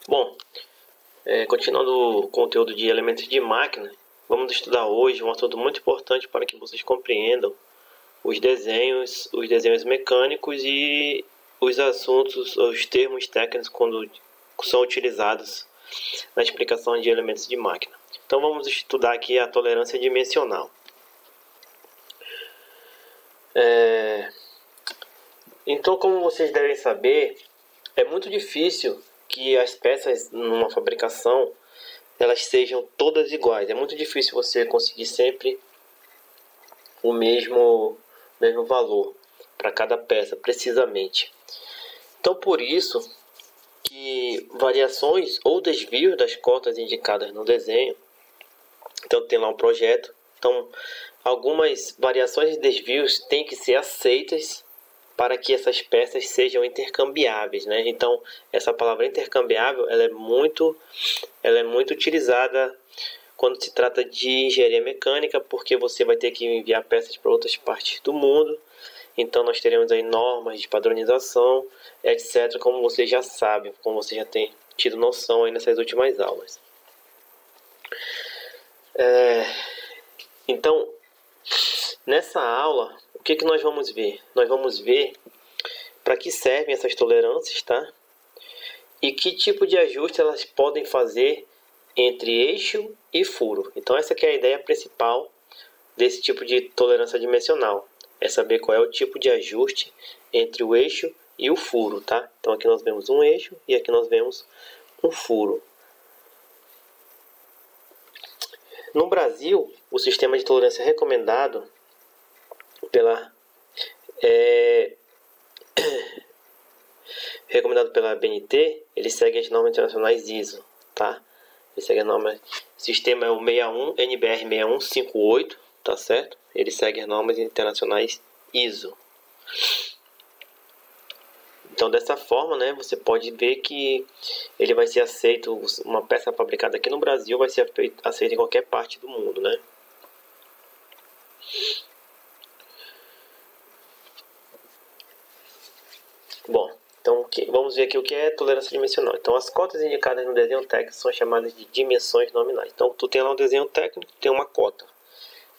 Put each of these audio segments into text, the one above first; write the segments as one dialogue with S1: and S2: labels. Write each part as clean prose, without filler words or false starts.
S1: Bom, continuando o conteúdo de elementos de máquina, vamos estudar hoje um assunto muito importante para que vocês compreendam os desenhos mecânicos e os termos técnicos quando são utilizados na explicação de elementos de máquina. Então vamos estudar aqui a tolerância dimensional. Então, como vocês devem saber, é muito difícil que as peças numa fabricação elas sejam todas iguais. É muito difícil você conseguir sempre o mesmo valor para cada peça, precisamente. Então, por isso que variações ou desvios das cotas indicadas no desenho, então tem lá um projeto, então algumas variações e desvios têm que ser aceitas para que essas peças sejam intercambiáveis, né? Então, essa palavra intercambiável, ela é muito utilizada quando se trata de engenharia mecânica, porque você vai ter que enviar peças para outras partes do mundo. Então, nós teremos aí normas de padronização, etc., como você já sabe, como você já tem tido noção aí nessas últimas aulas. Então, nessa aula, o que nós vamos ver? Nós vamos ver para que servem essas tolerâncias, tá? E que tipo de ajuste elas podem fazer entre eixo e furo. Então essa que é a ideia principal desse tipo de tolerância dimensional. É saber qual é o tipo de ajuste entre o eixo e o furo, tá? Então aqui nós vemos um eixo e aqui nós vemos um furo. No Brasil, o sistema de tolerância recomendado pela BNT, ele segue as normas internacionais ISO, tá? Ele segue a norma, o sistema é o 61 NBR 6158, tá certo? Ele segue as normas internacionais ISO. Então, dessa forma, né, você pode ver que ele vai ser aceito, uma peça fabricada aqui no Brasil vai ser aceita em qualquer parte do mundo, né? Bom, então vamos ver aqui o que é tolerância dimensional. Então, as cotas indicadas no desenho técnico são chamadas de dimensões nominais. Então, tu tem lá um desenho técnico, tem uma cota,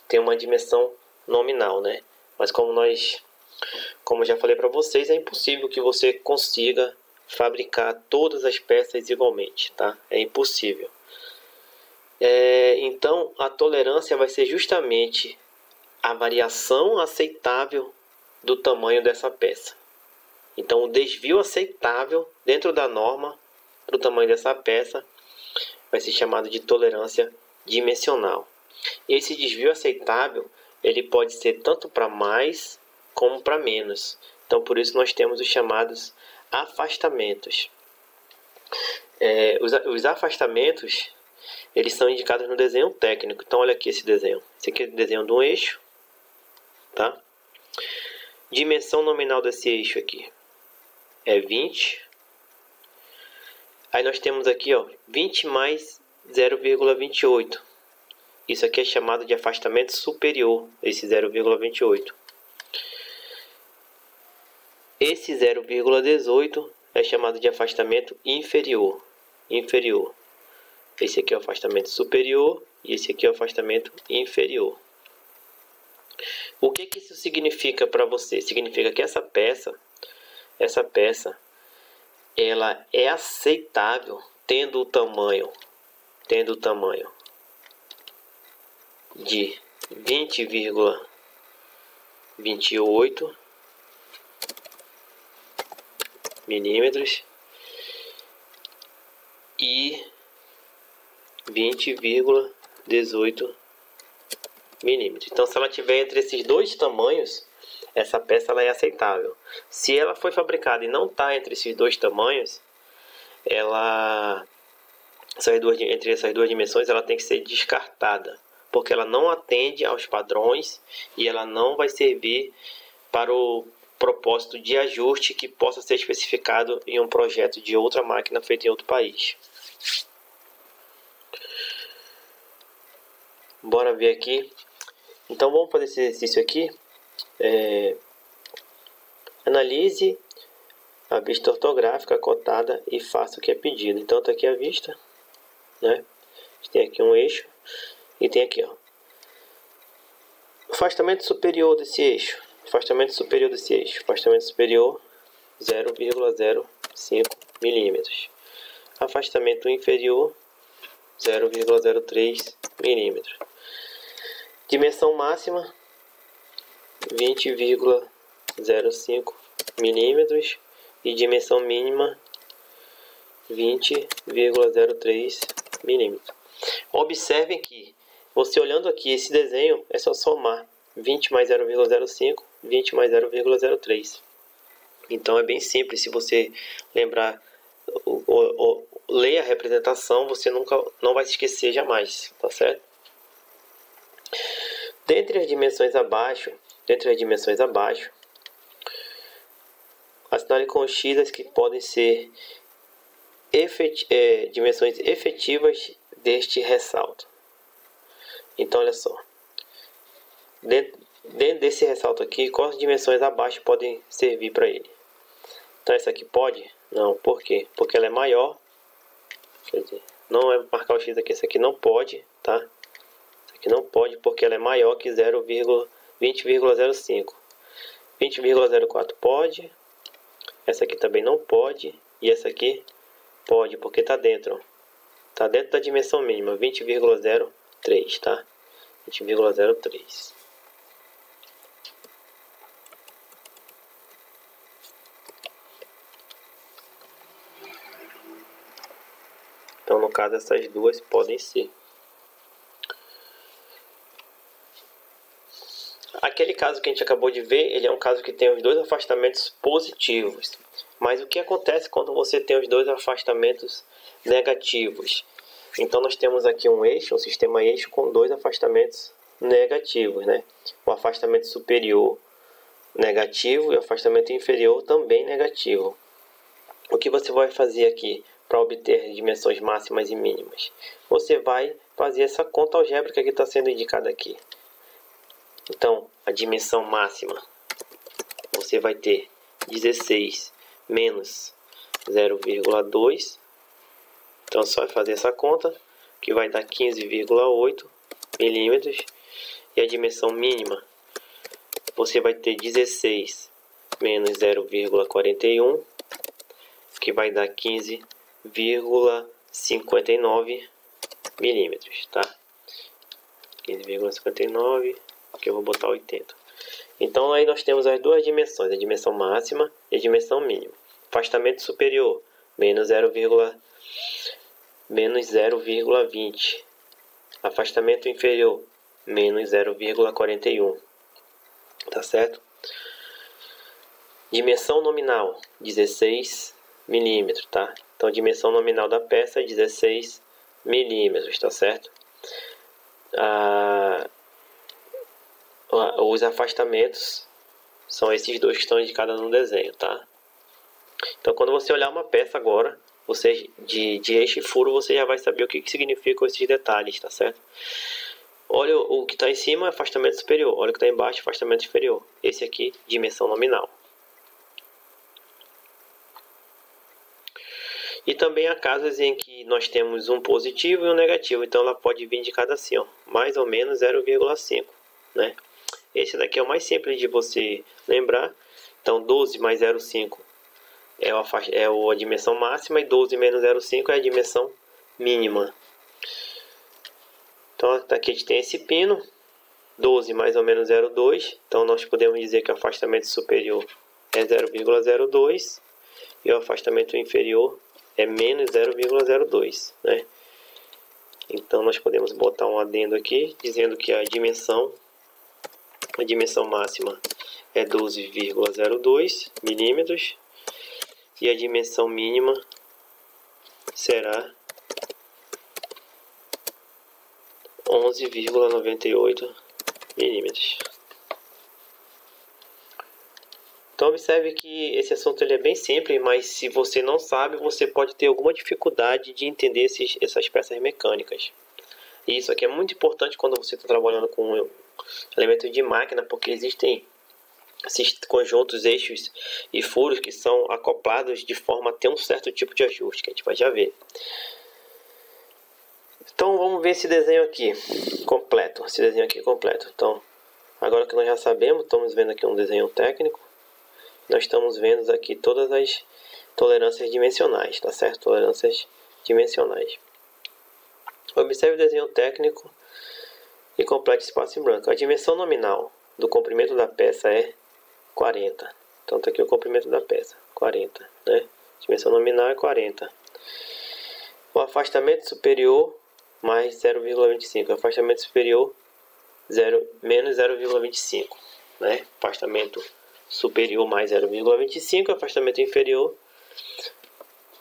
S1: tem uma dimensão nominal, né? Mas como já falei para vocês, é impossível que você consiga fabricar todas as peças igualmente, tá? É impossível. Então, a tolerância vai ser justamente a variação aceitável do tamanho dessa peça. Então, o desvio aceitável dentro da norma do tamanho dessa peça vai ser chamado de tolerância dimensional. Esse desvio aceitável ele pode ser tanto para mais como para menos. Então, por isso nós temos os chamados afastamentos. Os afastamentos eles são indicados no desenho técnico. Então, olha aqui esse desenho. Esse aqui é o desenho de um eixo, tá? Dimensão nominal desse eixo aqui é 20. Aí nós temos aqui, ó, 20 mais 0,28. Isso aqui é chamado de afastamento superior, esse 0,28. Esse 0,18 é chamado de afastamento inferior. Esse aqui é o afastamento superior e esse aqui é o afastamento inferior. O que isso significa para você? Significa que essa peça ela é aceitável tendo o tamanho de 20,28 milímetros e 20,18 milímetros. Então, se ela tiver entre esses dois tamanhos, essa peça ela é aceitável. Se ela foi fabricada e não está entre esses dois tamanhos, entre essas duas dimensões, ela tem que ser descartada, porque ela não atende aos padrões e ela não vai servir para o propósito de ajuste que possa ser especificado em um projeto de outra máquina feita em outro país. Bora ver aqui. Então vamos fazer esse exercício aqui. Analise a vista ortográfica, cotada e faça o que é pedido. Então está aqui a vista, né? A gente tem aqui um eixo e tem aqui, ó, afastamento superior desse eixo, afastamento superior desse eixo, afastamento superior 0,05 milímetros, afastamento inferior 0,03 milímetros, dimensão máxima 20,05 milímetros e dimensão mínima 20,03 milímetros. Observem que você olhando aqui esse desenho é só somar 20 mais 0,05, 20 mais 0,03. Então é bem simples. Se você lembrar, ler a representação, você não vai se esquecer jamais, tá certo? Dentre as dimensões abaixo, assinale com X as que podem ser dimensões efetivas deste ressalto. Então, olha só. Dentro desse ressalto aqui, quais dimensões abaixo podem servir para ele? Então, essa aqui pode? Não. Por quê? Porque ela é maior. Quer dizer, não é marcar o X aqui. Essa aqui não pode, tá? Essa aqui não pode porque ela é maior que 20,05. 20,04 pode. Essa aqui também não pode. E essa aqui pode, porque está dentro. Está dentro da dimensão mínima, 20,03, tá? 20,03. Então, no caso, essas duas podem ser. Aquele caso que a gente acabou de ver, ele é um caso que tem os dois afastamentos positivos. Mas o que acontece quando você tem os dois afastamentos negativos? Então nós temos aqui um eixo, um sistema eixo com dois afastamentos negativos, né? O afastamento superior negativo e o afastamento inferior também negativo. O que você vai fazer aqui para obter dimensões máximas e mínimas? Você vai fazer essa conta algébrica que está sendo indicada aqui. Então, a dimensão máxima, você vai ter 16 menos 0,2. Então, só vai fazer essa conta, que vai dar 15,8 milímetros. E a dimensão mínima, você vai ter 16 menos 0,41, que vai dar 15,59 milímetros, tá? 15,59, que eu vou botar 80. Então aí nós temos as duas dimensões, a dimensão máxima e a dimensão mínima. Afastamento superior, menos 0,20. Afastamento inferior, menos 0,41. Tá certo? Dimensão nominal, 16 milímetros, tá? Então, dimensão nominal da peça é 16 milímetros, tá certo? Os afastamentos são esses dois que estão indicados no desenho, tá? Então, quando você olhar uma peça agora, você de eixo e furo, você já vai saber o que significam esses detalhes, tá certo? Olha o que está em cima, afastamento superior. Olha o que está embaixo, afastamento inferior. Esse aqui, dimensão nominal. E também há casos em que nós temos um positivo e um negativo. Então, ela pode vir indicada assim, ó, mais ou menos 0,5, né? Esse daqui é o mais simples de você lembrar. Então, 12 mais 0,5 é a dimensão máxima e 12 menos 0,5 é a dimensão mínima. Então, aqui a gente tem esse pino, 12 mais ou menos 0,2. Então, nós podemos dizer que o afastamento superior é 0,02 e o afastamento inferior é menos 0,02, né? Então, nós podemos botar um adendo aqui, dizendo que a dimensão máxima é 12,02 milímetros e a dimensão mínima será 11,98 milímetros. Então observe que esse assunto ele é bem simples, mas se você não sabe, você pode ter alguma dificuldade de entender essas peças mecânicas. E isso aqui é muito importante quando você está trabalhando com elementos de máquina, porque existem esses conjuntos, eixos e furos que são acoplados de forma a ter um certo tipo de ajuste, que a gente vai já ver. Então vamos ver esse desenho aqui completo. Então, agora que nós já sabemos, estamos vendo aqui um desenho técnico. Nós estamos vendo aqui todas as tolerâncias dimensionais, tá certo? Tolerâncias dimensionais. Observe o desenho técnico e complete espaço em branco. A dimensão nominal do comprimento da peça é 40. Então está aqui o comprimento da peça, 40, né? Dimensão nominal é 40. O afastamento superior mais 0,25. Afastamento superior menos 0,25, né? Afastamento superior mais 0,25. Afastamento inferior.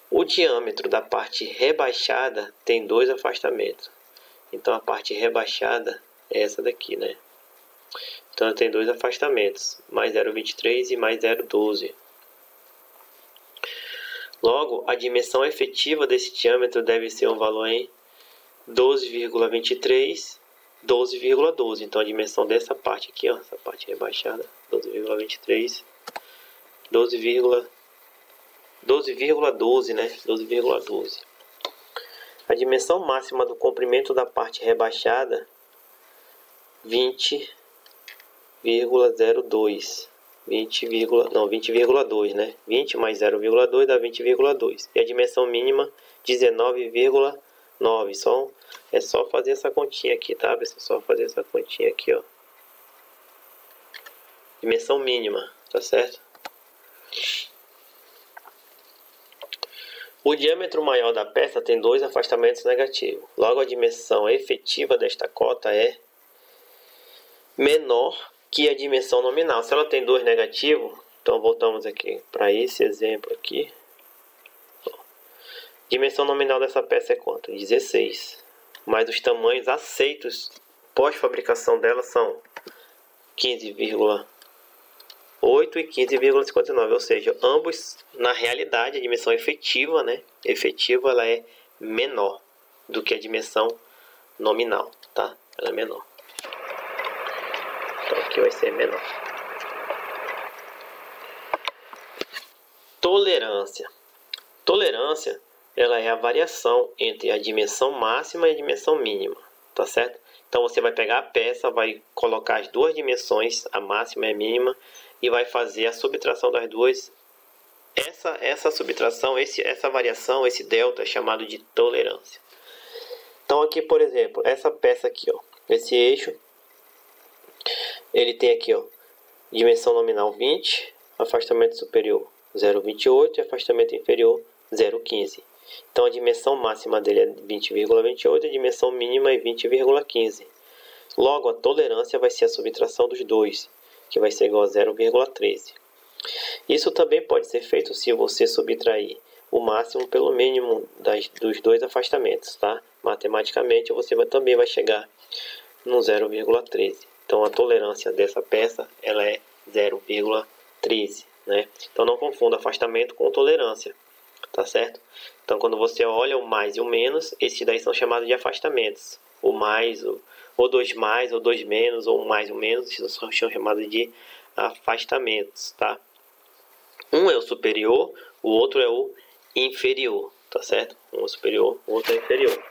S1: O diâmetro da parte rebaixada tem 2 afastamentos. Então a parte rebaixada é essa daqui, né? Então tem 2 afastamentos, mais 0,23 e mais 0,12. Logo, a dimensão efetiva desse diâmetro deve ser um valor em 12,23, 12,12. Então a dimensão dessa parte aqui, ó, essa parte rebaixada, 12,23, 12,12, né? 12,12. A dimensão máxima do comprimento da parte rebaixada, 20,02. 20,2, né? 20 mais 0,2 dá 20,2. E a dimensão mínima, 19,9. É só fazer essa continha aqui, tá? É só fazer essa continha aqui, ó. Dimensão mínima, tá certo? O diâmetro maior da peça tem 2 afastamentos negativos. Logo, a dimensão efetiva desta cota é menor que a dimensão nominal. Se ela tem 2 negativos, então voltamos aqui para esse exemplo aqui. Dimensão nominal dessa peça é quanto? 16. Mas os tamanhos aceitos pós-fabricação dela são 15,8 e 15,59. Ou seja, ambos, na realidade, a dimensão efetiva, né? Efetiva, ela é menor do que a dimensão nominal, tá? Ela é menor. Então aqui vai ser menor. Tolerância. Tolerância, ela é a variação entre a dimensão máxima e a dimensão mínima, tá certo? Então você vai pegar a peça, vai colocar as duas dimensões, a máxima e a mínima, e vai fazer a subtração das duas. Essa subtração, essa variação, esse delta é chamado de tolerância. Então aqui, por exemplo, essa peça aqui, ó, esse eixo, ele tem aqui, ó, dimensão nominal 20, afastamento superior 0,28 e afastamento inferior 0,15. Então a dimensão máxima dele é 20,28 e a dimensão mínima é 20,15. Logo, a tolerância vai ser a subtração dos dois, que vai ser igual a 0,13. Isso também pode ser feito se você subtrair o máximo pelo mínimo dos dois afastamentos, tá? Matematicamente você também vai chegar no 0,13. Então a tolerância dessa peça ela é 0,13, né? Então não confunda afastamento com tolerância, tá certo? Então quando você olha o mais e o menos, esses daí são chamados de afastamentos. O mais, ou dois mais, ou dois menos, ou um mais e um menos, esses são chamados de afastamentos, tá? Um é o superior, o outro é o inferior, tá certo? Um é o superior, o outro é o inferior.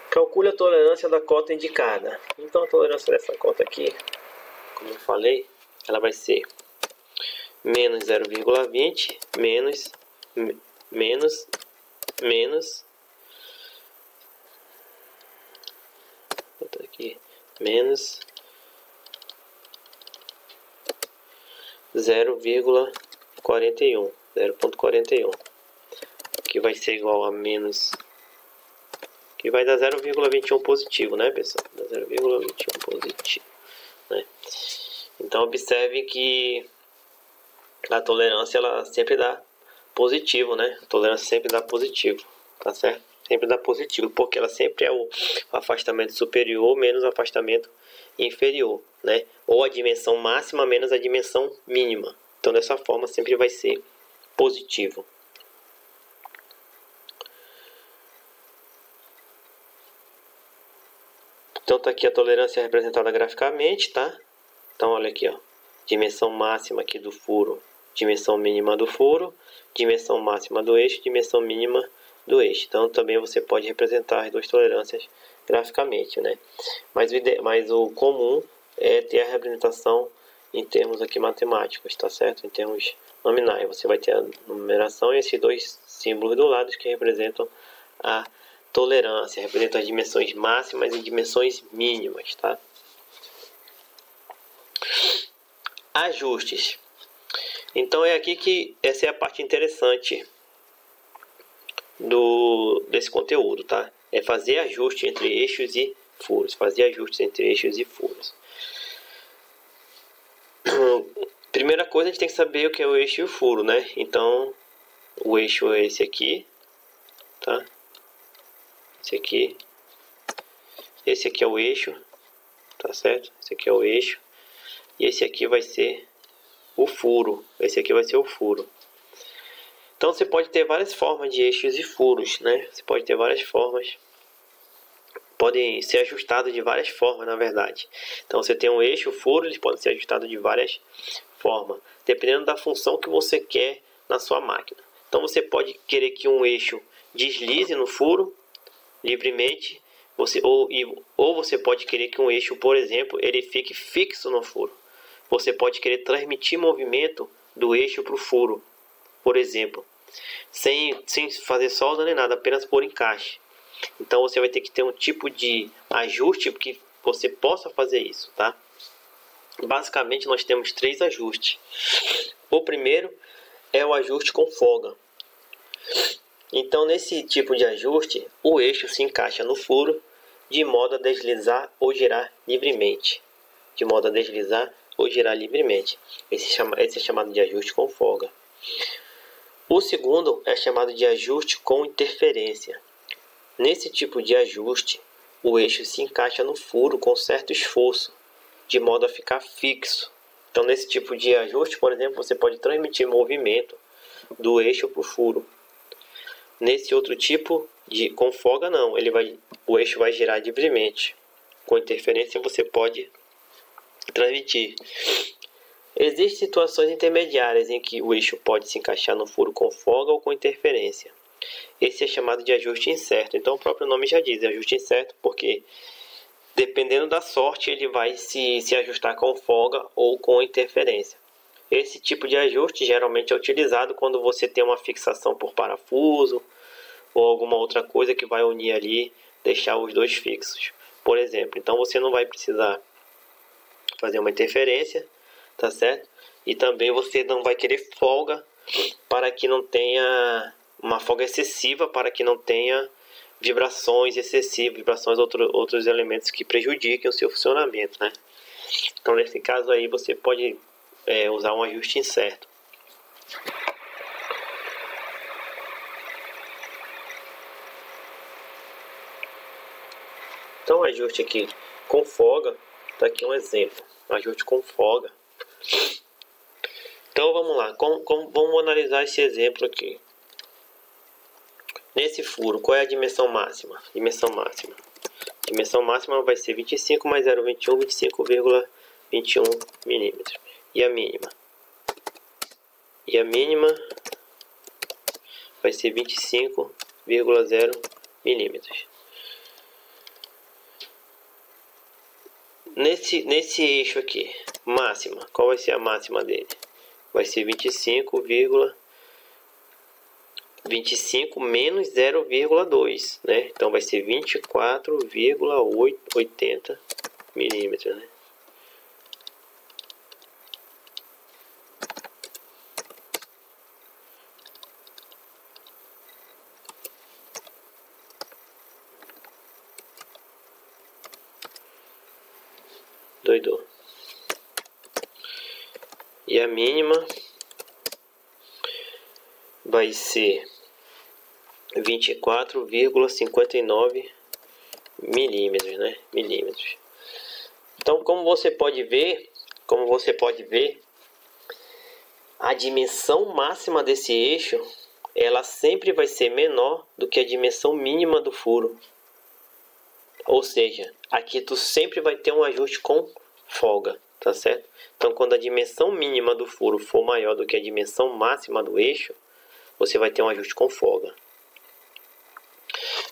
S1: Calcule a tolerância da cota indicada. Então a tolerância dessa cota aqui, como eu falei, ela vai ser menos 0,20 menos menos 0,41, que vai ser igual a menos, que vai dar 0,21 positivo, né, pessoal? Dá 0,21 positivo, né? Então observe que a tolerância ela sempre dá positivo, né? A tolerância sempre dá positivo, tá certo? Sempre dá positivo, porque ela sempre é o afastamento superior menos o afastamento inferior, né? Ou a dimensão máxima menos a dimensão mínima. Então dessa forma sempre vai ser positivo. Então tá aqui a tolerância representada graficamente, tá? Então, olha aqui, ó. Dimensão máxima aqui do furo, dimensão mínima do furo, dimensão máxima do eixo, dimensão mínima do eixo. Então, também você pode representar as duas tolerâncias graficamente, né? Mas o comum é ter a representação em termos aqui matemáticos, tá certo? Em termos nominais. Você vai ter a numeração e esses dois símbolos do lado que representam a tolerância, representam as dimensões máximas e dimensões mínimas, tá? Ajustes. Então é aqui que essa é a parte interessante desse conteúdo, tá? É fazer ajuste entre eixos e furos, fazer ajustes entre eixos e furos. Primeira coisa, a gente tem que saber o que é o eixo e o furo, né? Então, o eixo é esse aqui, tá? Esse aqui é o eixo, tá certo? Esse aqui é o eixo. E esse aqui vai ser o furo. Esse aqui vai ser o furo. Então você pode ter várias formas de eixos e furos, né? Você pode ter várias formas. Podem ser ajustados de várias formas, na verdade. Então você tem um eixo, o furo, eles podem ser ajustados de várias formas, dependendo da função que você quer na sua máquina. Então você pode querer que um eixo deslize no furo livremente, ou você pode querer que um eixo, por exemplo, ele fique fixo no furo. Você pode querer transmitir movimento do eixo para o furo, por exemplo, sem fazer solda nem nada, apenas por encaixe. Então você vai ter que ter um tipo de ajuste que você possa fazer isso, tá? Basicamente nós temos 3 ajustes. O primeiro é o ajuste com folga. Então nesse tipo de ajuste, o eixo se encaixa no furo de modo a deslizar ou girar livremente. Esse é chamado de ajuste com folga. O segundo é chamado de ajuste com interferência. Nesse tipo de ajuste, o eixo se encaixa no furo com certo esforço, de modo a ficar fixo. Então, nesse tipo de ajuste, por exemplo, você pode transmitir movimento do eixo para o furo. Nesse outro tipo, com folga, não. O eixo vai girar livremente. Com interferência, você pode transmitir. Existem situações intermediárias em que o eixo pode se encaixar no furo com folga ou com interferência. Esse é chamado de ajuste incerto. Então o próprio nome já diz, é ajuste incerto, porque dependendo da sorte ele vai se ajustar com folga ou com interferência. Esse tipo de ajuste geralmente é utilizado quando você tem uma fixação por parafuso ou alguma outra coisa que vai unir ali, deixar os dois fixos, por exemplo. Então você não vai precisar fazer uma interferência, tá certo? E também você não vai querer folga para que não tenha uma folga excessiva, para que não tenha vibrações excessivas, outros elementos que prejudiquem o seu funcionamento, né? Então nesse caso aí você pode usar um ajuste incerto. Então ajuste aqui com folga, tá aqui um exemplo, ajuste com folga. Então vamos lá, vamos analisar esse exemplo aqui. Nesse furo, qual é a dimensão máxima? Dimensão máxima vai ser 25 mais 0,21, 25,21 milímetros. E a mínima? E a mínima vai ser 25,0 milímetros. Nesse eixo aqui, máxima, qual vai ser a máxima dele? Vai ser 25 menos 0,2, né? Então vai ser 24,80 milímetros, né? Doidou. E a mínima vai ser 24,59 milímetros, né? Então, como você pode ver, a dimensão máxima desse eixo, ela sempre vai ser menor do que a dimensão mínima do furo. Ou seja, aqui tu sempre vai ter um ajuste com folga, tá certo? Então, quando a dimensão mínima do furo for maior do que a dimensão máxima do eixo, você vai ter um ajuste com folga.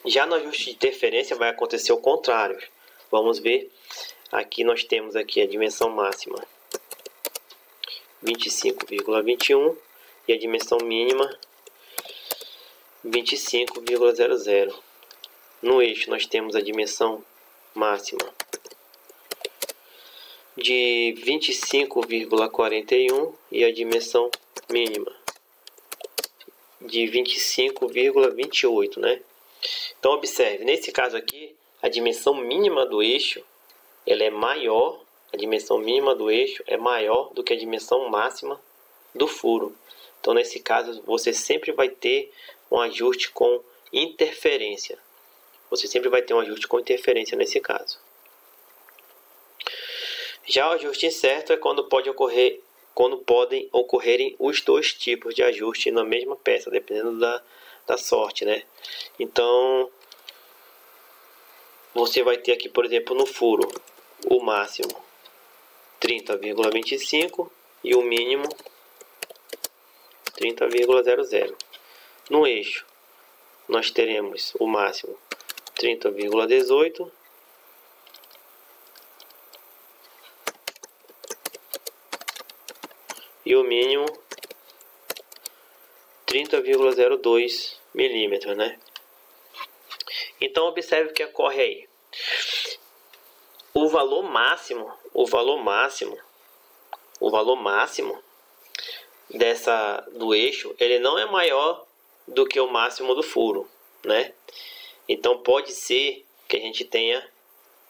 S1: Já no ajuste de interferência vai acontecer o contrário. Vamos ver, aqui nós temos aqui a dimensão máxima 25,21 e a dimensão mínima 25,00. No eixo nós temos a dimensão máxima de 25,41 e a dimensão mínima de 25,28, né? Então observe, nesse caso aqui, a dimensão mínima do eixo, ela é maior, a dimensão mínima do eixo é maior do que a dimensão máxima do furo. Então nesse caso você sempre vai ter um ajuste com interferência. Você sempre vai ter um ajuste com interferência nesse caso. Já o ajuste incerto é quando podem ocorrerem os dois tipos de ajuste na mesma peça, dependendo da sorte, né? Então, você vai ter aqui, por exemplo, no furo, o máximo 30,25 e o mínimo 30,00. No eixo, nós teremos o máximo 30,18 e o mínimo 30,02 milímetros, né? Então observe o que ocorre aí. O valor máximo do eixo, ele não é maior do que o máximo do furo, né? Então pode ser que a gente tenha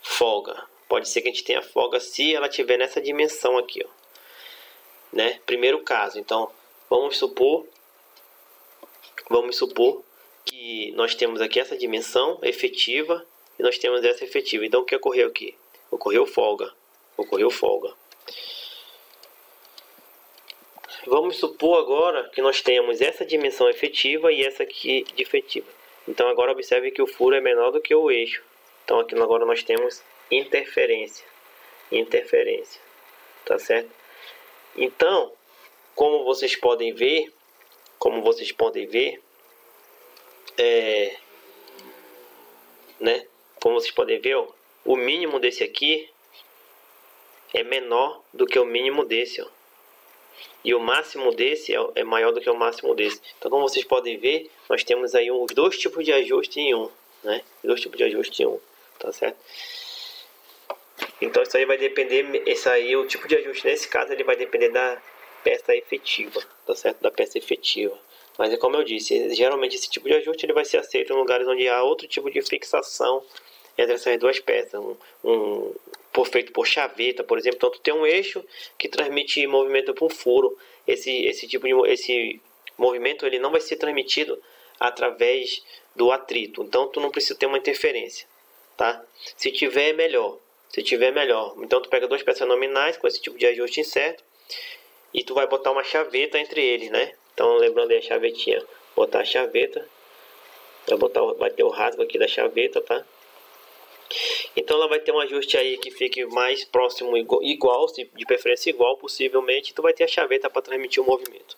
S1: folga. Pode ser que a gente tenha folga se ela estiver nessa dimensão aqui, ó, né? Primeiro caso, então vamos supor que nós temos aqui essa dimensão efetiva e nós temos essa efetiva. Então o que ocorreu aqui? Ocorreu folga. Vamos supor agora que nós temos essa dimensão efetiva e essa aqui de efetiva. Então agora observe que o furo é menor do que o eixo. Então aqui agora nós temos interferência, tá certo? Então, como vocês podem ver, ó, o mínimo desse aqui é menor do que o mínimo desse, ó. E o máximo desse é maior do que o máximo desse. Então, como vocês podem ver, nós temos aí os dois tipos de ajuste em um, né? Tá certo? Então, isso aí vai depender, o tipo de ajuste nesse caso, ele vai depender da peça efetiva, tá certo? Da peça efetiva. Mas é como eu disse, geralmente esse tipo de ajuste ele vai ser aceito em lugares onde há outro tipo de fixação entre essas duas peças, feito por chaveta, por exemplo. Então tu tem um eixo que transmite movimento para um furo. Esse movimento ele não vai ser transmitido através do atrito. Então tu não precisa ter uma interferência, tá? Se tiver melhor. Então tu pega duas peças nominais com esse tipo de ajuste incerto e tu vai botar uma chaveta entre eles, né? Então lembrando aí a chavetinha, botar a chaveta, vai ter o rasgo aqui da chaveta, tá? Então ela vai ter um ajuste aí que fique mais próximo, igual, de preferência igual, possivelmente. Tu vai ter a chaveta para transmitir o movimento.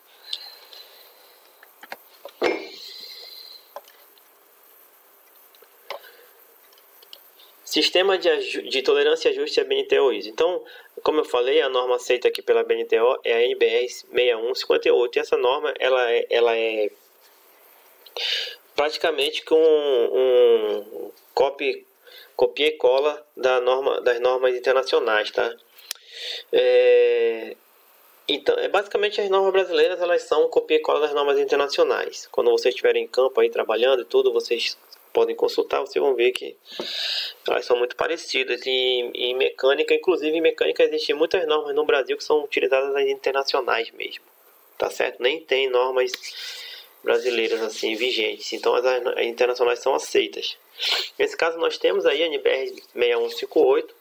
S1: Sistema de tolerância e ajuste a BNTO-ISO. Então, como eu falei, a norma aceita aqui pela BNTO é a NBR 6158. E essa norma ela é praticamente com um copia e cola das normas internacionais, tá? Então, basicamente as normas brasileiras elas são copia e cola das normas internacionais. Quando vocês estiverem em campo aí trabalhando e tudo, vocês podem consultar, vocês vão ver que elas são muito parecidas. E em mecânica, inclusive em mecânica existem muitas normas no Brasil que são utilizadas as internacionais mesmo, tá certo? Nem tem normas brasileiras assim vigentes, então as internacionais são aceitas. Nesse caso nós temos aí a NBR 6158.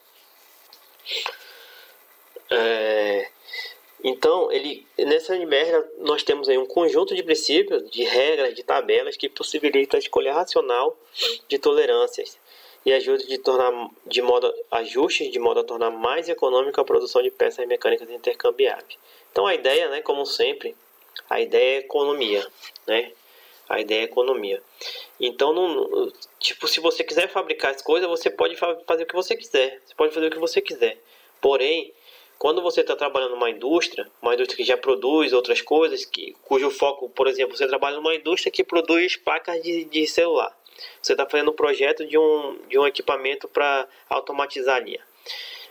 S1: Então, nessa NBR nós temos aí um conjunto de princípios, de regras, de tabelas que possibilita a escolha racional de tolerâncias. e ajustes de modo a tornar mais econômica a produção de peças mecânicas intercambiáveis. Então a ideia, né, como sempre, a ideia é economia, né? A ideia é economia. Então, tipo, se você quiser fabricar as coisas, você pode fazer o que você quiser. Você pode fazer o que você quiser. Porém, quando você está trabalhando numa indústria que já produz outras coisas, cujo foco, por exemplo, você trabalha numa indústria que produz placas de celular. Você está fazendo um projeto de um equipamento para automatizar a linha.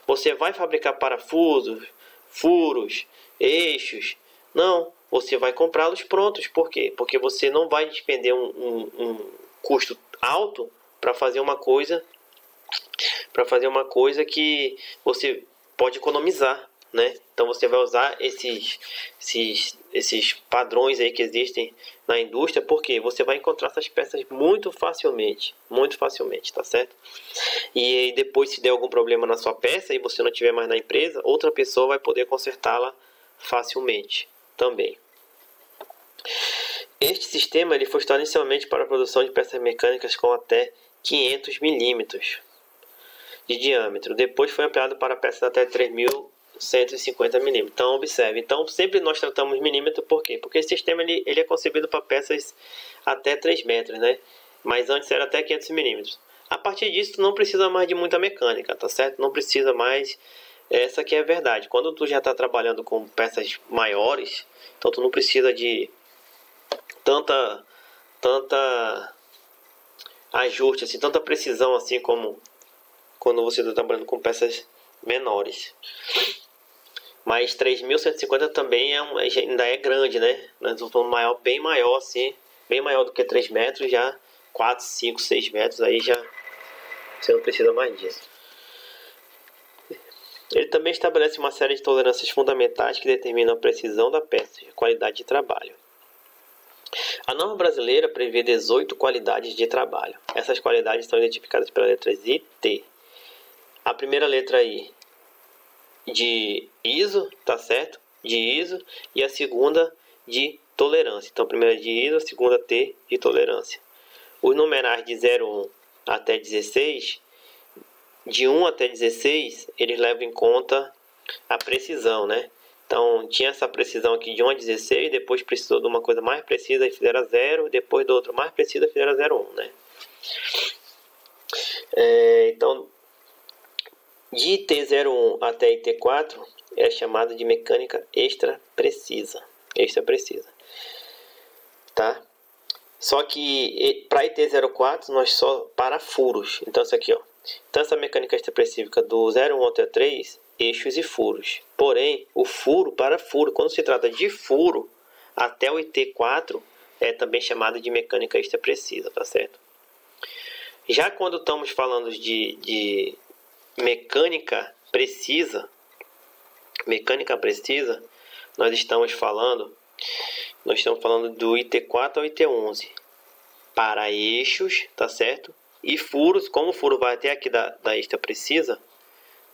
S1: Você vai fabricar parafusos, furos, eixos? Não, você vai comprá-los prontos. Por quê? Porque você não vai despender um custo alto para fazer uma coisa que você pode economizar, né? Então você vai usar esses padrões aí que existem na indústria, porque você vai encontrar essas peças muito facilmente, tá certo? E depois, se der algum problema na sua peça e você não tiver mais na empresa, outra pessoa vai poder consertá-la facilmente também. Este sistema ele foi estudado inicialmente para a produção de peças mecânicas com até 500 milímetros de diâmetro. Depois foi ampliado para peças até 3.150 milímetros. Então, observe. Então, sempre nós tratamos milímetro, por quê? Porque esse sistema ele é concebido para peças até 3 metros, né? Mas antes era até 500 milímetros. A partir disso, tu não precisa mais de muita mecânica, tá certo? Não precisa mais. Essa aqui é a verdade. Quando tu já está trabalhando com peças maiores, então tu não precisa de tanta ajuste, assim, tanta precisão assim como quando você está trabalhando com peças menores. Mas 3.150 também ainda é grande, né? Nós estamos falando maior, bem maior assim, bem maior do que 3 metros, já 4, 5, 6 metros, aí já você não precisa mais disso. Ele também estabelece uma série de tolerâncias fundamentais que determinam a precisão da peça e a qualidade de trabalho. A norma brasileira prevê 18 qualidades de trabalho. Essas qualidades são identificadas pelas letras I e T. A primeira letra I de ISO, tá certo? De ISO, e a segunda de tolerância. Então, a primeira de ISO, a segunda T de tolerância. Os numerais de 01 até 16, de 1 até 16, eles levam em conta a precisão, né? Então, tinha essa precisão aqui de 1 a 16, depois precisou de uma coisa mais precisa e fizeram 0, depois do outro mais precisa e fizeram 0,1, né? Então, de IT01 até IT4 é chamada de mecânica extra precisa, tá? Só que para IT04 nós só para furos. Então isso aqui, ó. Então essa mecânica extra precisa do 01 até 3, eixos e furos. Porém, o furo para furo, quando se trata de furo até o IT4 é também chamado de mecânica extra precisa, tá certo? Já quando estamos falando de mecânica precisa, nós estamos falando do IT4 ao IT11 para eixos, tá certo? E furos, como o furo vai até aqui da extra precisa,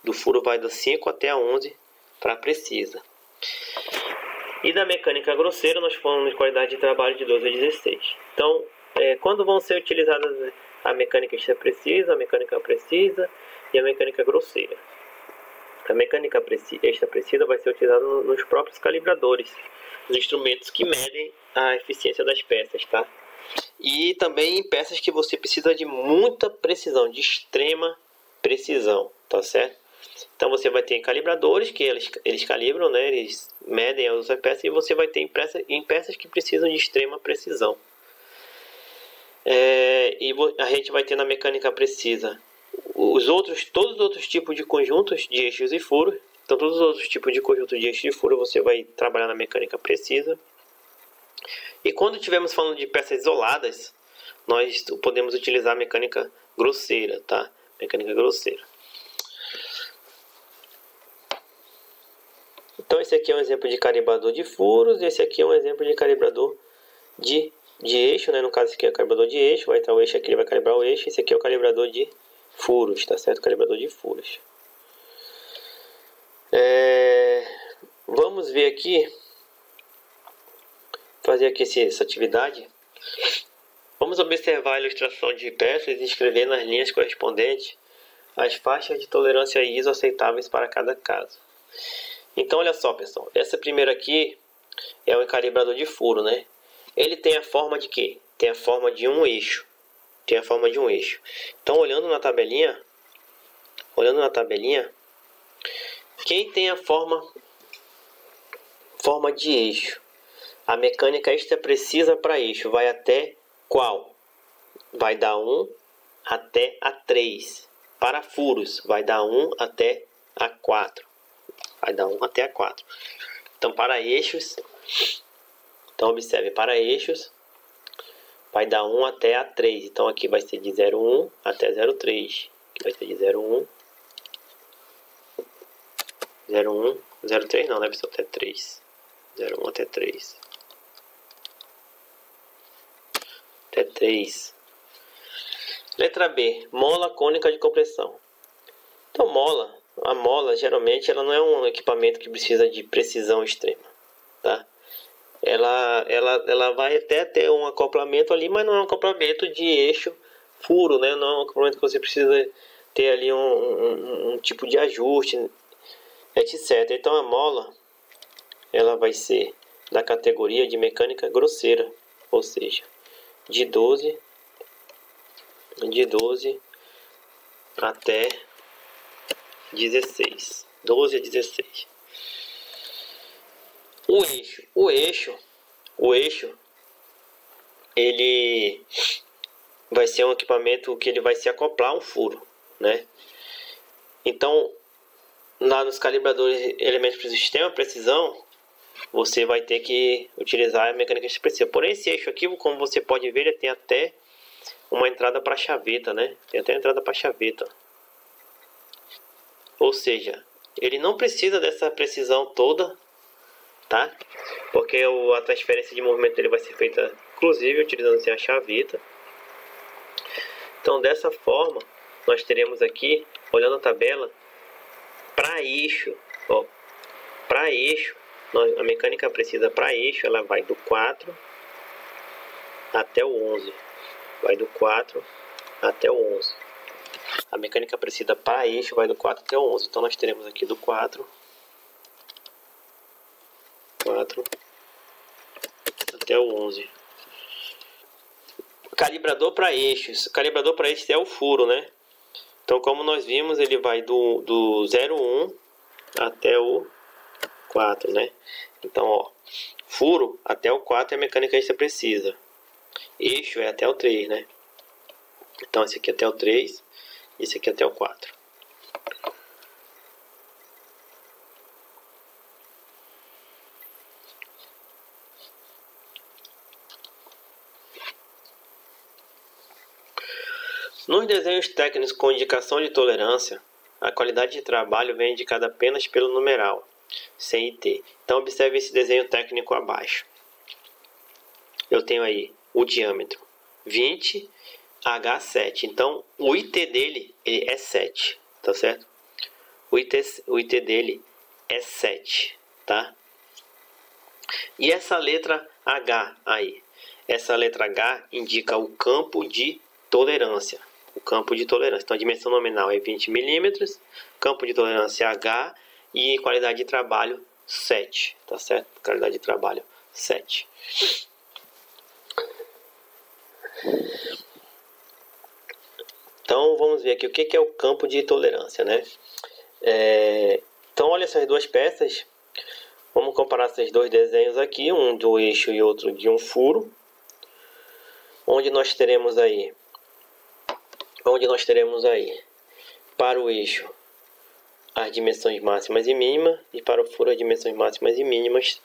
S1: do furo vai do 5 até a 11 para precisa. E da mecânica grosseira nós falamos de qualidade de trabalho de 12 a 16. Então, quando vão ser utilizadas a mecânica extra precisa, a mecânica precisa e a mecânica grosseira? A mecânica extra precisa vai ser utilizada nos próprios calibradores, os instrumentos que medem a eficiência das peças, tá? E também em peças que você precisa de muita precisão, de extrema precisão, tá certo? Então você vai ter calibradores que eles calibram, né? Eles medem as peças, e você vai ter em peças que precisam de extrema precisão. E a gente vai ter na mecânica precisa todos os outros tipos de conjuntos de eixos e furos. Então todos os outros tipos de conjuntos de eixos e furos você vai trabalhar na mecânica precisa. E quando estivermos falando de peças isoladas, nós podemos utilizar a mecânica grosseira, tá? Mecânica grosseira. Então esse aqui é um exemplo de calibrador de furos, esse aqui é um exemplo de calibrador de eixo, né? No caso esse aqui é o calibrador de eixo, vai estar o eixo aqui, ele vai calibrar o eixo, esse aqui é o calibrador de furos, tá certo? Calibrador de furos. Vamos ver aqui, fazer aqui essa atividade. Vamos observar a ilustração de peças e escrever nas linhas correspondentes as faixas de tolerância ISO aceitáveis para cada caso. Então, olha só, pessoal. Essa primeira aqui é um calibrador de furo, né? Ele tem a forma de quê? Tem a forma de um eixo. Tem a forma de um eixo. Então, olhando na tabelinha, quem tem a forma de eixo? A mecânica extra precisa para eixo vai até qual? Vai da 1 até a 3. Para furos, vai da 1 até a 4. Vai da 1 até a 4. Então, para eixos, então observe, para eixos, vai da 1 até a 3. Então, aqui vai ser de 0,1 até 0,3. Aqui vai ser de 0,1, 0,1, 0,3 não, né, pessoal? Até 3. 0,1 até 3. Até 3. Letra B, mola cônica de compressão. Então, a mola geralmente ela não é um equipamento que precisa de precisão extrema, tá? Ela vai até ter um acoplamento ali, mas não é um acoplamento de eixo furo, né? Não é um acoplamento que você precisa ter ali um tipo de ajuste, etc. Então, a mola ela vai ser da categoria de mecânica grosseira, ou seja, de 12 até 16. 12 a 16. O eixo, ele vai ser um equipamento que ele vai se acoplar a um furo, né? Então, lá nos calibradores elementos para o sistema precisão, você vai ter que utilizar a mecânica expressiva. Porém, esse eixo aqui, como você pode ver, ele tem até uma entrada para chaveta, né? Tem até entrada para chaveta. Ou seja, ele não precisa dessa precisão toda, tá? Porque a transferência de movimento dele vai ser feita, inclusive, utilizando a chaveta. Então, dessa forma, nós teremos aqui, olhando a tabela, para eixo, ó, para eixo, a mecânica precisa para eixo, ela vai do 4 até o 11. Vai do 4 até o 11. A mecânica precisa para eixo vai do 4 até o 11. Então, nós teremos aqui do 4 até o 11. Calibrador para eixos. Calibrador para eixos é o furo, né? Então, como nós vimos, ele vai do 0,1 até o 4, né? Então, ó, furo até o 4 é a mecânica extra precisa. Eixo é até o 3, né? Então, esse aqui é até o 3, esse aqui é até o 4. Nos desenhos técnicos com indicação de tolerância, a qualidade de trabalho vem indicada apenas pelo numeral, sem IT. Então, observe esse desenho técnico abaixo. Eu tenho aí o diâmetro 20, H7. Então, o IT dele é 7, tá certo? O IT dele é 7, tá? E essa letra H aí? Essa letra H indica o campo de tolerância. O campo de tolerância. Então, a dimensão nominal é 20 milímetros, campo de tolerância H e qualidade de trabalho 7, tá certo? Qualidade de trabalho 7. Então, vamos ver aqui o que é o campo de tolerância, né? Então, olha essas duas peças. Vamos comparar esses dois desenhos aqui, um do eixo e outro de um furo. Onde nós teremos aí para o eixo as dimensões máximas e mínimas e para o furo as dimensões máximas e mínimas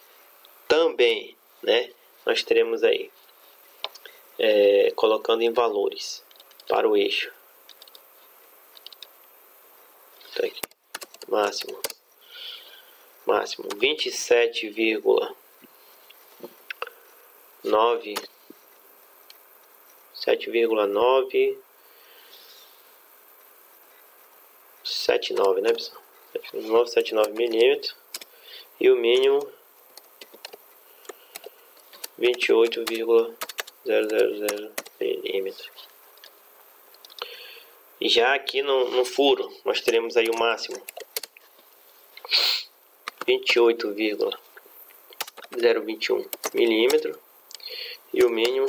S1: também, né? Nós teremos aí colocando em valores para o eixo. Tá aqui. Máximo 27,9 7,979, né, pessoal? 979 milímetros e o mínimo 28,000 milímetros. E já aqui no furo, nós teremos aí o máximo 28,021 milímetros e o mínimo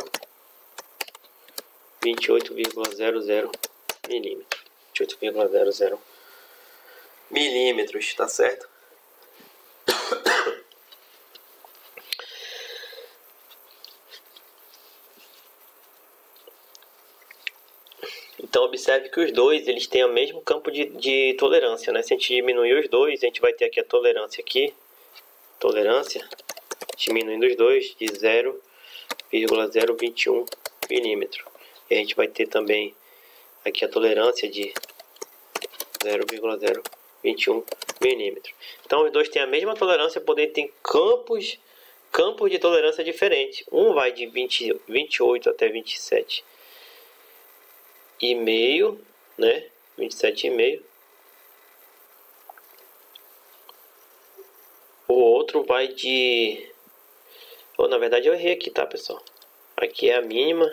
S1: 28,00 milímetros. 28,00 milímetros, tá certo? Então observe que os dois eles têm o mesmo campo de tolerância, né? Se a gente diminuir os dois, a gente vai ter aqui a tolerância diminuindo os dois de 0,021 milímetro. E a gente vai ter também aqui a tolerância de 0,021 milímetro. Então os dois têm a mesma tolerância, porém tem campos de tolerância diferentes. Um vai de 28 até 27 e meio, né? 27,5. O outro vai de... na verdade eu errei aqui, tá, pessoal? Aqui é a mínima.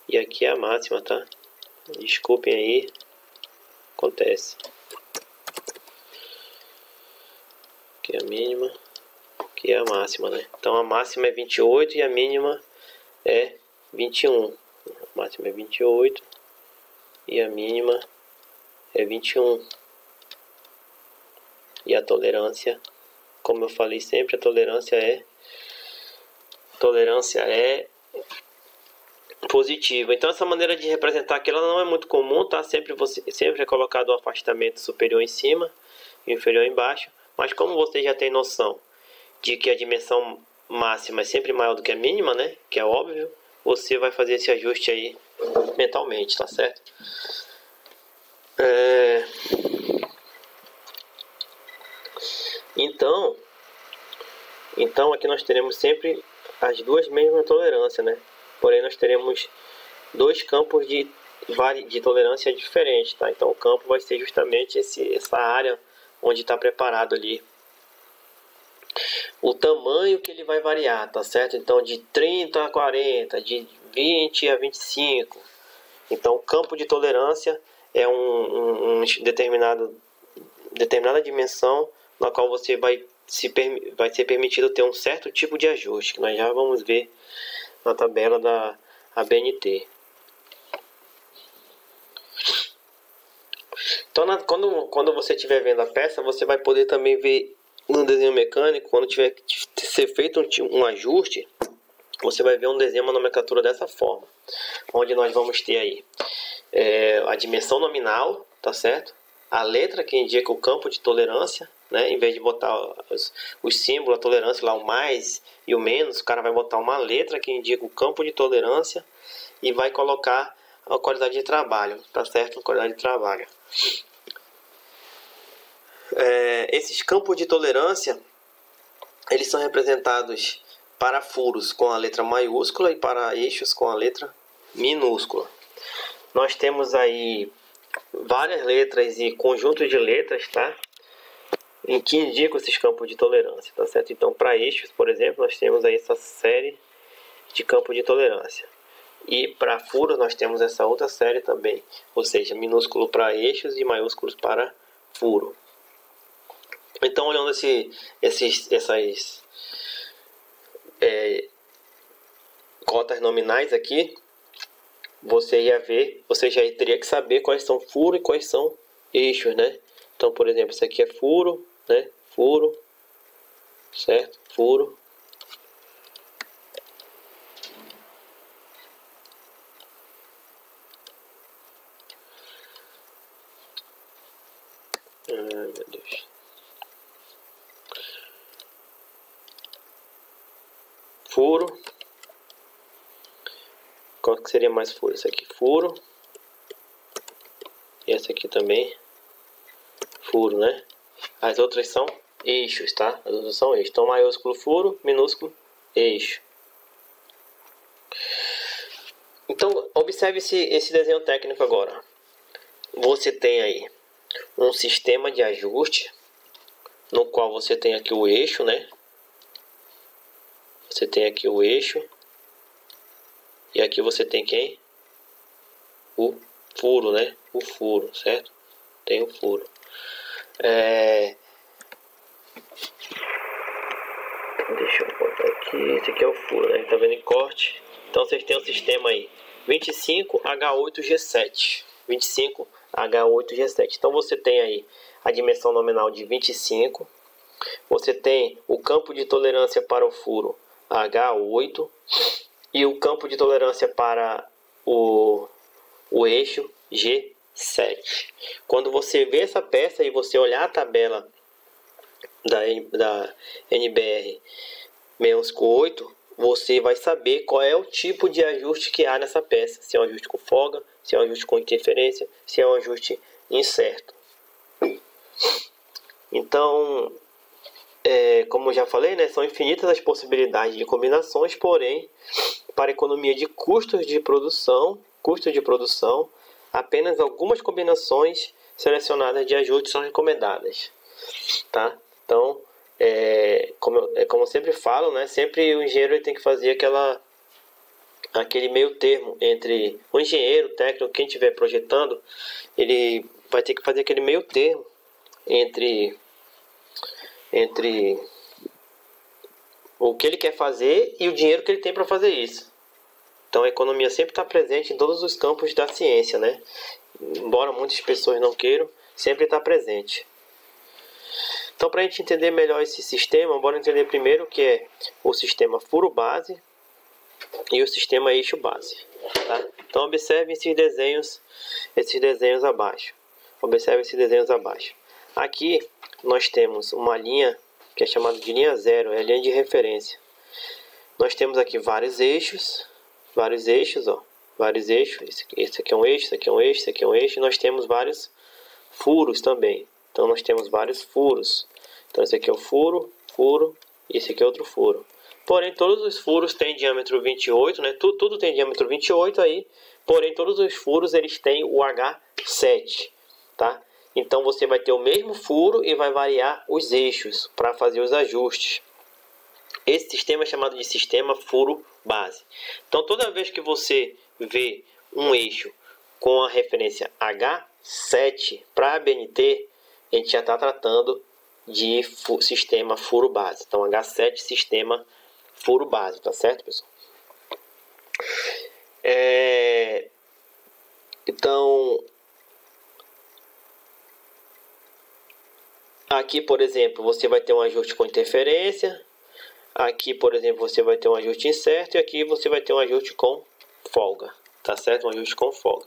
S1: E aqui é a máxima, tá? Desculpem aí. Acontece. Aqui é a mínima. Aqui é a máxima, né? Então a máxima é 28 e a mínima é 21. A máxima é 28 e a mínima é 21. E a tolerância, como eu falei sempre, a tolerância é positiva. Então essa maneira de representar aqui ela não é muito comum, tá? Sempre é colocado o afastamento superior em cima e inferior embaixo. Mas como você já tem noção de que a dimensão máxima é sempre maior do que a mínima, né? Que é óbvio, você vai fazer esse ajuste aí mentalmente, tá certo? Então aqui nós teremos sempre as duas mesmas tolerâncias, né? Porém nós teremos dois campos de tolerância diferentes, tá? Então o campo vai ser justamente essa área onde está preparado ali. O tamanho que ele vai variar, tá certo? Então de 30 a 40, de 20 a 25. Então o campo de tolerância é um determinada dimensão na qual você vai ser permitido ter um certo tipo de ajuste, que nós já vamos ver na tabela da ABNT. Então quando você estiver vendo a peça, você vai poder também ver no desenho mecânico, quando tiver que ser feito um ajuste, você vai ver um desenho, uma nomenclatura dessa forma, onde nós vamos ter aí a dimensão nominal, tá certo? A letra que indica o campo de tolerância, né? Em vez de botar os símbolos, a tolerância lá, o mais e o menos, o cara vai botar uma letra que indica o campo de tolerância e vai colocar a qualidade de trabalho, tá certo? A qualidade de trabalho. Esses campos de tolerância, eles são representados para furos com a letra maiúscula e para eixos com a letra minúscula. Nós temos aí várias letras e conjuntos de letras, tá? Em que indicam esses campos de tolerância, tá certo? Então, para eixos, por exemplo, nós temos aí essa série de campos de tolerância. E para furos nós temos essa outra série também, ou seja, minúsculo para eixos e maiúsculos para furo. Então, olhando essas cotas nominais aqui, você já teria que saber quais são furo e quais são eixos, né? Então, por exemplo, isso aqui é furo, né? Furo, certo? Furo. Ai, meu Deus. Furo. Qual que seria mais furo? Esse aqui, furo. E essa aqui também, furo, né? As outras são eixos, tá? As outras são eixos. Então, maiúsculo, furo, minúsculo, eixo. Então, observe esse desenho técnico agora. Você tem aí um sistema de ajuste, no qual você tem aqui o eixo, né? Você tem aqui o eixo. E aqui você tem quem? O furo, né? O furo, certo? Tem o furo. Deixa eu botar aqui. Esse aqui é o furo, né? Tá vendo em corte? Então vocês têm o sistema aí 25H8G7. 25H8G7. Então você tem aí a dimensão nominal de 25. Você tem o campo de tolerância para o furo H8 e o campo de tolerância para o eixo G7. Quando você vê essa peça e você olhar a tabela da NBR 658, você vai saber qual é o tipo de ajuste que há nessa peça. Se é um ajuste com folga, se é um ajuste com interferência, se é um ajuste incerto. Então, como eu já falei, né, são infinitas as possibilidades de combinações, porém, para economia de custos de produção, apenas algumas combinações selecionadas de ajustes são recomendadas, tá? Então, como eu sempre falo, né, sempre o engenheiro tem que fazer aquele meio termo entre o engenheiro, o técnico, quem estiver projetando, ele vai ter que fazer aquele meio termo entre o que ele quer fazer e o dinheiro que ele tem para fazer isso. Então a economia sempre está presente em todos os campos da ciência, né? Embora muitas pessoas não queiram, sempre está presente. Então, para a gente entender melhor esse sistema, bora entender primeiro o que é o sistema furo-base e o sistema eixo-base, tá? Então observe esses desenhos abaixo. Aqui nós temos uma linha que é chamada de linha zero, é a linha de referência. Nós temos aqui vários eixos, ó. Vários eixos. Esse aqui é um eixo, esse aqui é um eixo, esse aqui é um eixo. E nós temos vários furos também. Então nós temos vários furos. Então esse aqui é o furo, e esse aqui é outro furo. Porém, todos os furos têm diâmetro 28, né? Tudo tem diâmetro 28 aí. Porém, todos os furos eles têm o H7, tá? Então você vai ter o mesmo furo e vai variar os eixos para fazer os ajustes. Esse sistema é chamado de sistema furo-base. Então toda vez que você vê um eixo com a referência H7 para a BNT, a gente já está tratando de sistema furo-base. Então H7 sistema furo-base, tá certo, pessoal? Então aqui, por exemplo, você vai ter um ajuste com interferência. Aqui, por exemplo, você vai ter um ajuste incerto. E aqui você vai ter um ajuste com folga. Tá certo? Um ajuste com folga.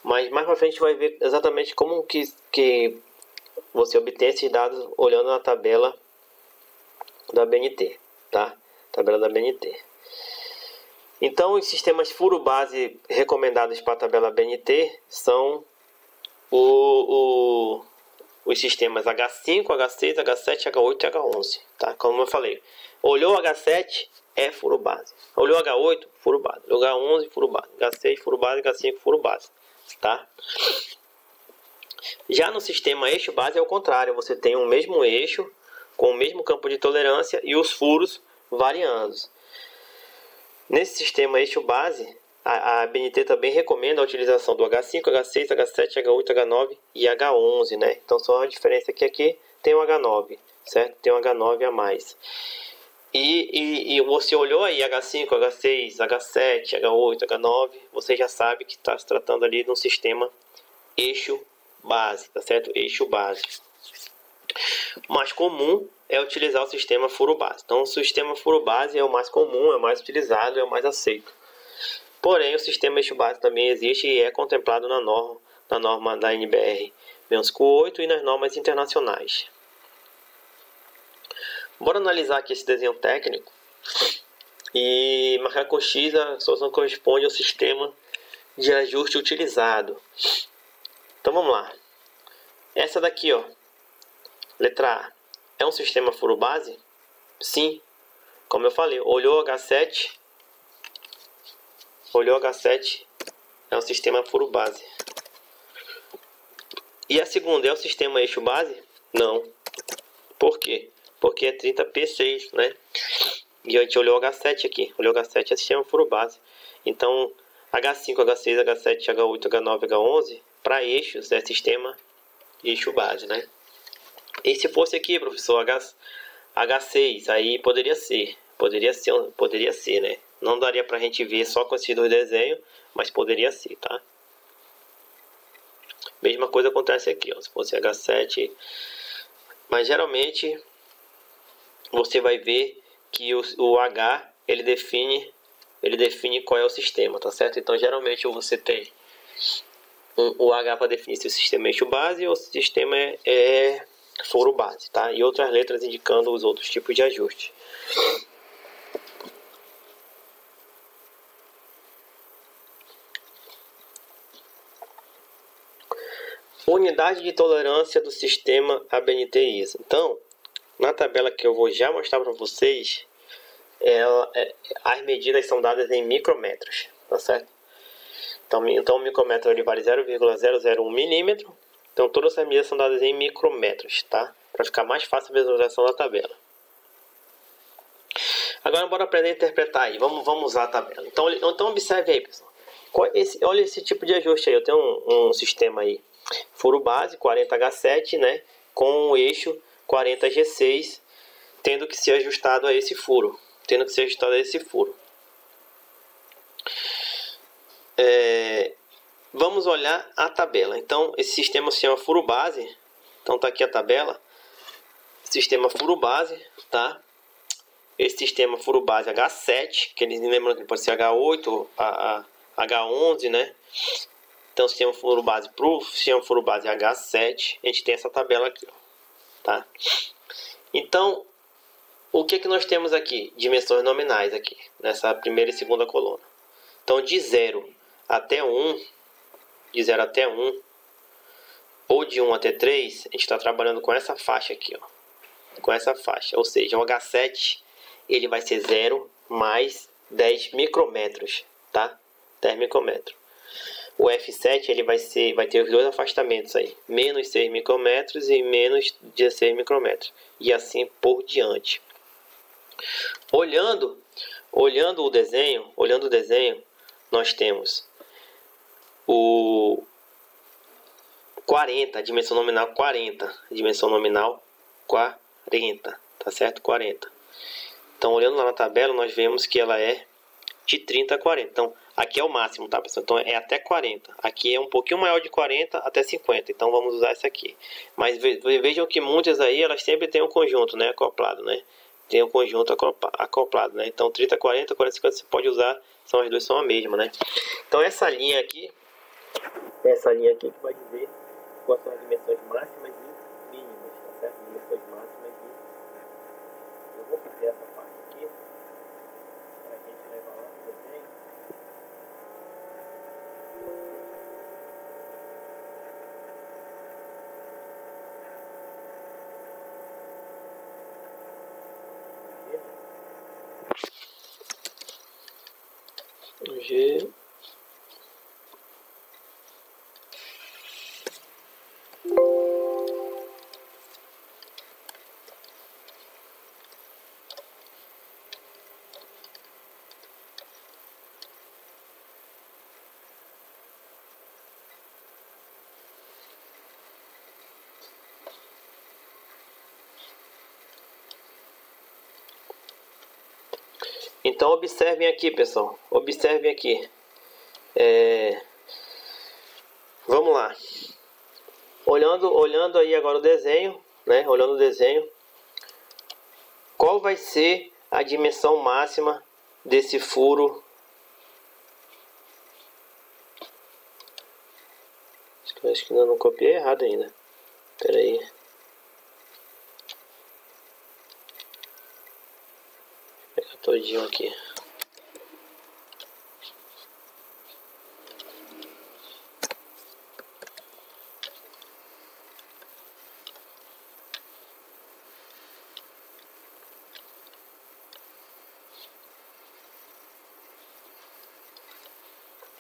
S1: Mas mais pra frente a gente vai ver exatamente como que você obtém esses dados olhando na tabela da BNT. Tá? Tabela da BNT. Então, os sistemas furo-base recomendados para a tabela BNT são os sistemas H5, H6, H7, H8 e H11, tá? Como eu falei, olhou H7 é furo base, olhou H8 furo base, olhou H11 furo base, H6 furo base, H5 furo base, tá? Já no sistema eixo base é o contrário, você tem o mesmo eixo com o mesmo campo de tolerância e os furos variando. Nesse sistema eixo base, a BNT também recomenda a utilização do H5, H6, H7, H8, H9 e H11, né? Então só a diferença aqui tem o H9, certo? Tem um H9 a mais. E você olhou aí H5, H6, H7, H8, H9, você já sabe que está se tratando ali de um sistema eixo base, tá certo? Eixo base. O mais comum é utilizar o sistema furo base. Então o sistema furo base é o mais comum, é o mais utilizado, é o mais aceito. Porém, o sistema eixo base também existe e é contemplado na norma da NBR 658 e nas normas internacionais. Bora analisar aqui esse desenho técnico e marcar com X a solução que corresponde ao sistema de ajuste utilizado. Então vamos lá. Essa daqui, ó, letra A, é um sistema furo base? Sim. Como eu falei, olhou H7, é um sistema furo base. E a segunda é o sistema eixo base? Não. Por quê? Porque é 30P6, né? E a gente olhou o H7 aqui. Olhou o H7 é sistema furo base. Então, H5, H6, H7, H8, H9, H11, para eixos é sistema eixo base, né? E se fosse aqui, professor, H6, aí poderia ser, né? Não daria pra gente ver só com esses dois desenhos, mas poderia ser, tá? Mesma coisa acontece aqui, ó. Se fosse H7, mas geralmente você vai ver que o H ele define qual é o sistema, tá certo? Então geralmente você tem o H para definir se o sistema é eixo base ou se o sistema é furo base, tá? E outras letras indicando os outros tipos de ajuste. Unidade de tolerância do sistema ABNT-ISO. Então, na tabela que eu vou já mostrar para vocês, as medidas são dadas em micrometros, tá certo? Então o micrômetro ele vale 0,001 milímetro. Então todas essas medidas são dadas em micrometros, tá? Para ficar mais fácil a visualização da tabela. Agora bora aprender a interpretar aí. Vamos usar a tabela. Então observe aí, pessoal. Olha esse tipo de ajuste aí. Eu tenho um sistema aí, furo base 40H7, né? Com o eixo 40G6, tendo que ser ajustado a esse furo. Vamos olhar a tabela. Então esse sistema se chama furo base. Então tá aqui a tabela. Sistema furo base, tá? Esse sistema furo base H7, que eles lembram que pode ser H8, H11, né? Então sistema furo base pro sistema furo base H7, a gente tem essa tabela aqui, ó, tá? Então o que nós temos aqui? Dimensões nominais aqui, nessa primeira e segunda coluna. Então de 0 até 1, ou de 1 até 3, a gente está trabalhando com essa faixa aqui, ó. Com essa faixa, ou seja, o H7 ele vai ser 0 mais 10 micrômetros, tá? 10 micrômetros. O F7 ele vai ter os dois afastamentos aí, menos 6 micrômetros e menos 16 micrômetros, e assim por diante. Olhando o desenho, nós temos o 40, a dimensão nominal 40, tá certo? 40. Então, olhando lá na tabela, nós vemos que ela é de 30 a 40. Então, aqui é o máximo, tá, pessoal? Então, é até 40. Aqui é um pouquinho maior de 40 até 50. Então, vamos usar essa aqui. Mas vejam que muitas aí, elas sempre têm um conjunto, né? Acoplado, né? Tem um conjunto acoplado, né? Então, 30, 40, 40, 50 você pode usar. As duas são a mesma, né? Então, essa linha aqui que vai dizer quais são as dimensões máximas e mínimas, tá certo? Dimensões máximas e... Eu vou fazer essa parte aqui para a gente levar lá no desenho. G. Então observem aqui, pessoal. Observem aqui. Vamos lá. Olhando aí agora o desenho, né? Olhando o desenho, qual vai ser a dimensão máxima desse furo? Acho que eu não copiei errado ainda. Espera aí. Vou pegar todinho aqui.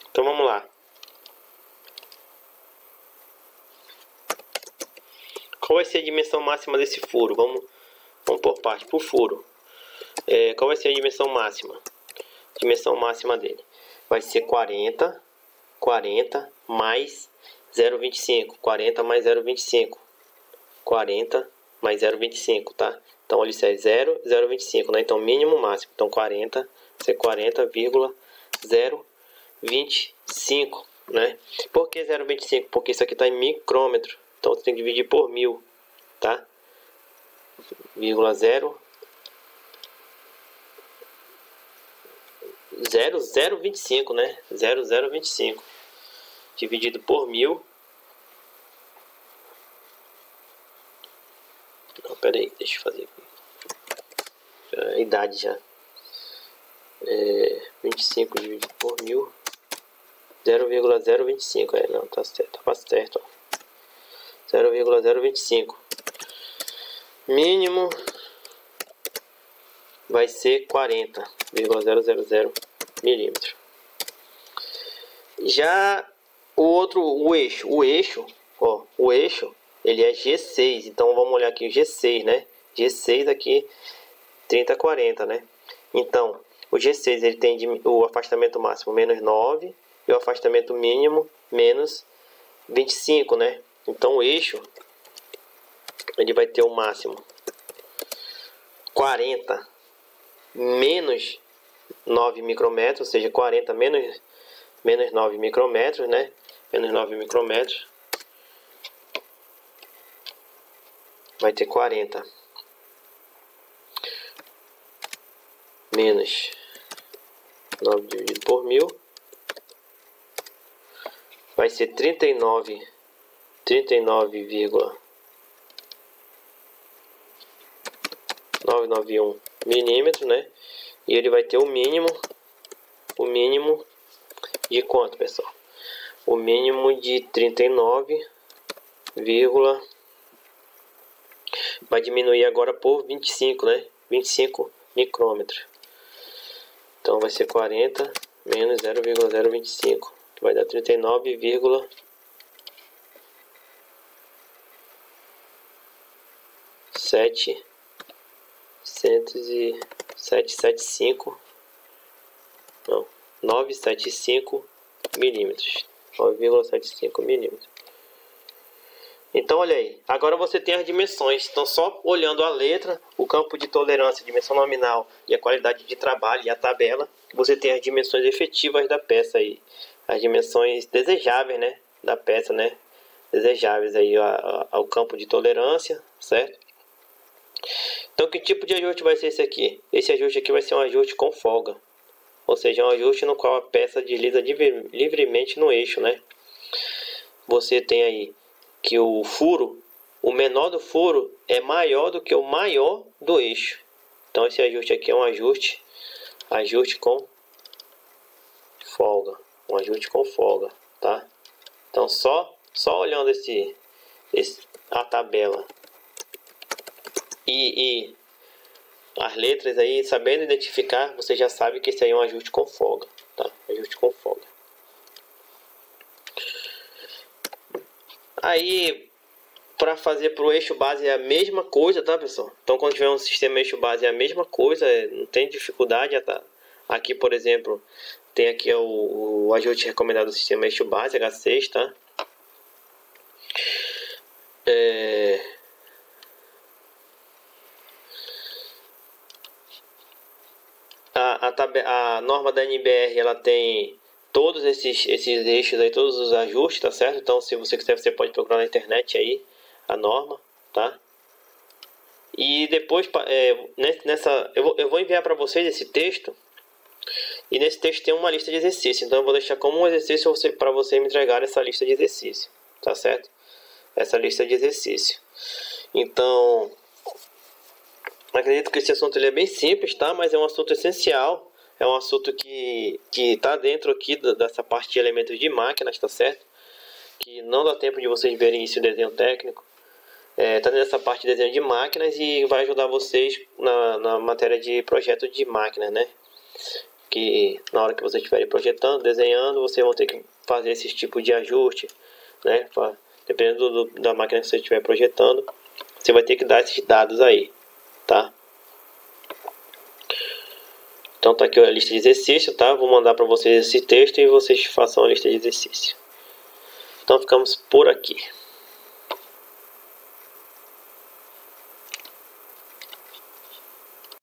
S1: Então vamos lá. Qual vai ser a dimensão máxima desse furo? Vamos por parte. Para o furo. qual vai ser a dimensão máxima? A dimensão máxima dele vai ser 40 mais 0,25. 40 mais 0,25. 40 mais 0,25, tá? Então, olha, isso é 0,025, né? Então, mínimo, máximo. Então, 40, isso é 40,025, né? Por que 0,25? Porque isso aqui está em micrômetro. Então, você tem que dividir por 1000, tá? 0,025, né? 0,025 dividido por 1000. Não, pera aí, deixa eu fazer aqui. A idade já. 25 dividido por 1000. 0,025. Não, tá certo. Tá certo. 0,025. Mínimo vai ser 40,000 milímetros. Já o eixo, ele é G6. Então vamos olhar aqui o G6, né? G6 aqui 30/40, né? Então o G6 ele tem o afastamento máximo menos 9 e o afastamento mínimo menos 25, né? Então o eixo ele vai ter o máximo 40 menos 9 micrômetros, ou seja, 40 menos 9 micrômetros, né? Menos 9 micrômetros vai ter 40 menos 9 dividido por 1000 vai ser 39,991 milímetros, né? E ele vai ter o mínimo de quanto, pessoal? O mínimo de 39, vai diminuir agora por 25, né? 25 micrômetros. Então vai ser 40 menos 0,025, que vai dar 39,775 975 milímetros. 9,75 milímetros. Então, olha aí. Agora você tem as dimensões. Então, só olhando a letra, o campo de tolerância, a dimensão nominal e a qualidade de trabalho e a tabela, você tem as dimensões efetivas da peça aí. As dimensões desejáveis, né, da peça, né? Desejáveis aí ao campo de tolerância, certo? Então, que tipo de ajuste vai ser esse aqui? Esse ajuste aqui vai ser um ajuste com folga. Ou seja, um ajuste no qual a peça desliza livremente no eixo, né? Você tem aí que o menor do furo é maior do que o maior do eixo. Então esse ajuste aqui é um ajuste com folga, tá? Então só olhando a tabela e as letras aí, sabendo identificar, você já sabe que esse aí é um ajuste com folga, tá? Ajuste com folga. Aí, para fazer para o eixo base é a mesma coisa, tá, pessoal? Então, quando tiver um sistema eixo base é a mesma coisa, não tem dificuldade. Tá? Aqui, por exemplo, tem aqui o ajuste recomendado do sistema eixo base H6, tá? A norma da NBR ela tem todos esses eixos aí, todos os ajustes, tá certo? Então, se você quiser, você pode procurar na internet aí a norma, tá? E depois, eu vou enviar para vocês esse texto. E nesse texto tem uma lista de exercícios. Então, eu vou deixar como um exercício para você me entregar essa lista de exercícios, tá certo? Essa lista de exercícios. Então, acredito que esse assunto ele é bem simples, tá? Mas é um assunto essencial. É um assunto que está dentro aqui dessa parte de elementos de máquinas, tá certo? Que não dá tempo de vocês verem isso em desenho técnico. Está nessa parte de desenho de máquinas e vai ajudar vocês na matéria de projeto de máquinas, né? Que na hora que vocês estiverem projetando, desenhando, vocês vão ter que fazer esse tipo de ajuste, né? Dependendo da máquina que você estiver projetando, você vai ter que dar esses dados aí, tá? Então tá aqui a lista de exercício, tá? Vou mandar para vocês esse texto e vocês façam a lista de exercício. Então ficamos por aqui.